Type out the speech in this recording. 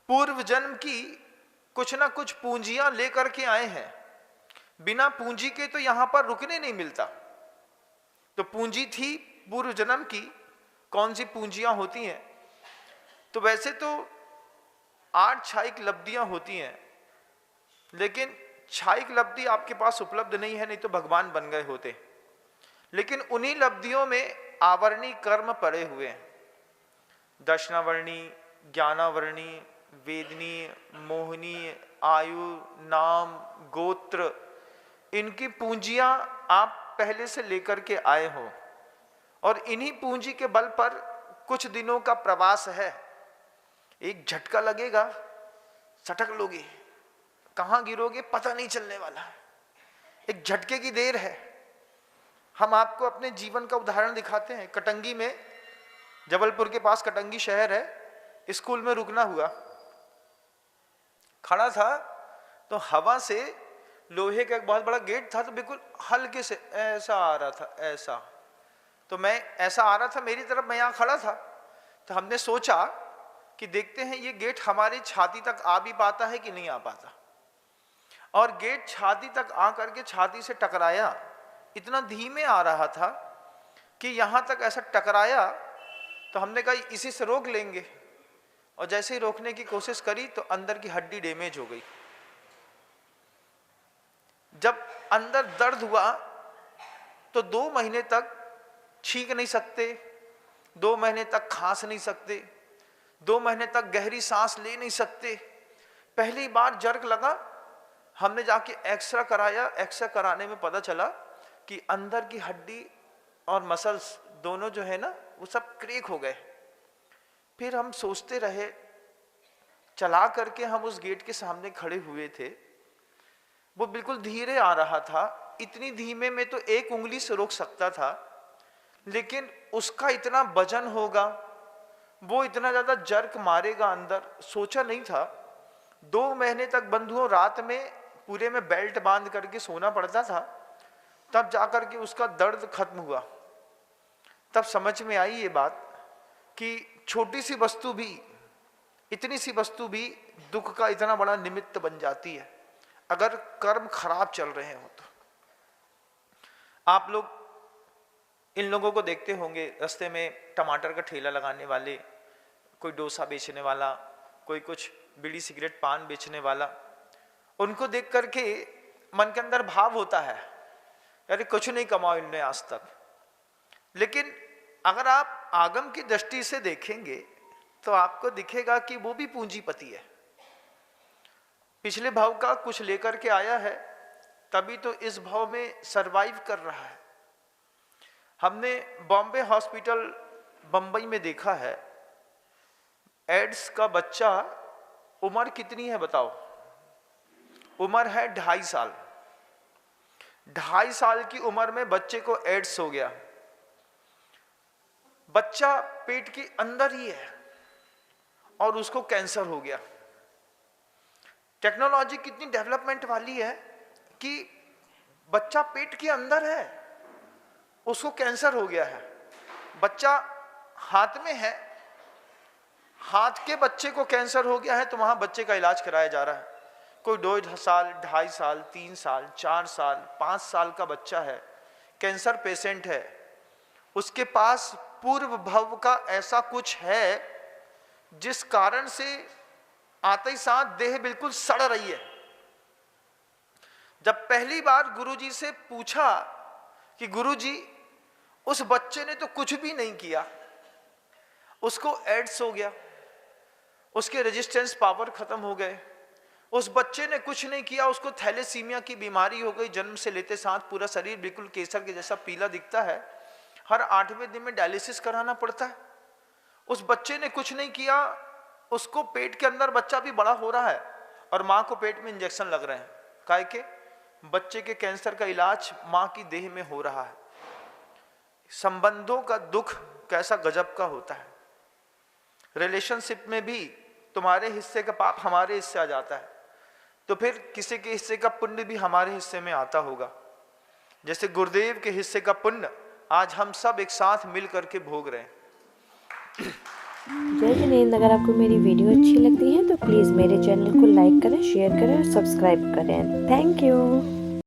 पूर्व जन्म की कुछ ना कुछ पूंजियां लेकर के आए हैं। बिना पूंजी के तो यहां पर रुकने नहीं मिलता। तो पूंजी थी पूर्व जन्म की, कौन सी पूंजियां होती हैं? तो वैसे तो 8 क्षायिक लब्धियां होती हैं, लेकिन क्षायिक लब्धि आपके पास उपलब्ध नहीं है, नहीं तो भगवान बन गए होते। लेकिन उन्हीं लब्धियों में आवर्णी कर्म पड़े हुए हैं। दर्शनावर्णी, ज्ञानावर्णी, वेदनी, मोहनी, आयु, नाम, गोत्र, इनकी पूंजियां आप पहले से लेकर के आए हो और इन्हीं पूंजी के बल पर कुछ दिनों का प्रवास है। एक झटका लगेगा, सटक लोगे, कहां गिरोगे पता नहीं चलने वाला। एक झटके की देर है। हम आपको अपने जीवन का उदाहरण दिखाते हैं। कटंगी में, जबलपुर के पास कटंगी शहर है, स्कूल में रुकना हुआ। खड़ा था तो हवा से लोहे का एक बहुत बड़ा गेट था, तो बिल्कुल हल्के से ऐसा आ रहा था, ऐसा। तो मैं ऐसा आ रहा था मेरी तरफ, मैं यहां खड़ा था। तो हमने सोचा कि देखते हैं ये गेट हमारी छाती तक आ भी पाता है कि नहीं आ पाता। और गेट छाती तक आ करके छाती से टकराया। इतना धीमे आ रहा था कि यहां तक ऐसा टकराया। तो हमने कहा इसी से रोक लेंगे, और जैसे ही रोकने की कोशिश करी तो अंदर की हड्डी डैमेज हो गई। जब अंदर दर्द हुआ तो 2 महीने तक छींक नहीं सकते, 2 महीने तक खांस नहीं सकते, 2 महीने तक गहरी सांस ले नहीं सकते। पहली बार जर्क लगा, हमने जाके एक्सरे कराया। एक्सरे कराने में पता चला कि अंदर की हड्डी और मसल्स दोनों जो है ना, वो सब क्रैक हो गए। फिर हम सोचते रहे, चला करके हम उस गेट के सामने खड़े हुए थे। वो बिल्कुल धीरे आ रहा था, इतनी धीमे में तो एक उंगली से रोक सकता था, लेकिन उसका इतना वजन होगा, वो इतना ज्यादा जर्क मारेगा अंदर, सोचा नहीं था। 2 महीने तक बंधुओं रात में पूरे में बेल्ट बांध करके सोना पड़ता था, तब जाकर के उसका दर्द खत्म हुआ। तब समझ में आई ये बात कि छोटी सी वस्तु भी, इतनी सी वस्तु भी दुख का इतना बड़ा निमित्त बन जाती है, अगर कर्म खराब चल रहे हो तो। आप लोग इन लोगों को देखते होंगे, रास्ते में टमाटर का ठेला लगाने वाले, कोई डोसा बेचने वाला, कोई कुछ बीड़ी सिगरेट पान बेचने वाला। उनको देख करके मन के अंदर भाव होता है, अरे कुछ नहीं कमाओ इनने आज तक। लेकिन अगर आप आगम की दृष्टि से देखेंगे तो आपको दिखेगा कि वो भी पूंजीपति है। पिछले भाव का कुछ लेकर के आया है, तभी तो इस भाव में सरवाइव कर रहा है। हमने बॉम्बे हॉस्पिटल बंबई में देखा है, एड्स का बच्चा, उम्र कितनी है बताओ? उम्र है 2.5 साल। 2.5 साल की उम्र में बच्चे को एड्स हो गया। बच्चा पेट के अंदर ही है और उसको कैंसर हो गया। टेक्नोलॉजी कितनी डेवलपमेंट वाली है कि बच्चा पेट के अंदर है, उसको कैंसर हो गया है। बच्चा हाथ में है, हाथ के बच्चे को कैंसर हो गया है, तो वहां बच्चे का इलाज कराया जा रहा है। कोई 2 साल, 2.5 साल, 3 साल, 4 साल, 5 साल का बच्चा है, कैंसर पेशेंट है। उसके पास पूर्व भव का ऐसा कुछ है जिस कारण से आते ही साथ देह बिल्कुल सड़ रही है। जब पहली बार गुरुजी से पूछा कि गुरुजी, उस बच्चे ने तो कुछ भी नहीं किया, उसको एड्स हो गया, उसके रेजिस्टेंस पावर खत्म हो गए, उस बच्चे ने कुछ नहीं किया, उसको थैलेसीमिया की बीमारी हो गई, जन्म से लेते साथ पूरा शरीर बिल्कुल केसर के जैसा पीला दिखता है, हर 8वें दिन में डायलिसिस कराना पड़ता है। उस बच्चे ने कुछ नहीं किया, उसको पेट के अंदर बच्चा भी बड़ा हो रहा है और मां को पेट में इंजेक्शन लग रहे हैं। काहे के? बच्चे के कैंसर का इलाज मां की देह में हो रहा है। संबंधों का दुख कैसा गजब का होता है। रिलेशनशिप में भी तुम्हारे हिस्से का पाप हमारे हिस्से आ जाता है, तो फिर किसी के हिस्से का पुण्य भी हमारे हिस्से में आता होगा। जैसे गुरुदेव के हिस्से का पुण्य आज हम सब एक साथ मिल करके भोग रहे हैं। जय जिनेंद्र। अगर आपको मेरी वीडियो अच्छी लगती है तो प्लीज़ मेरे चैनल को लाइक करें, शेयर करें और सब्सक्राइब करें। Thank you.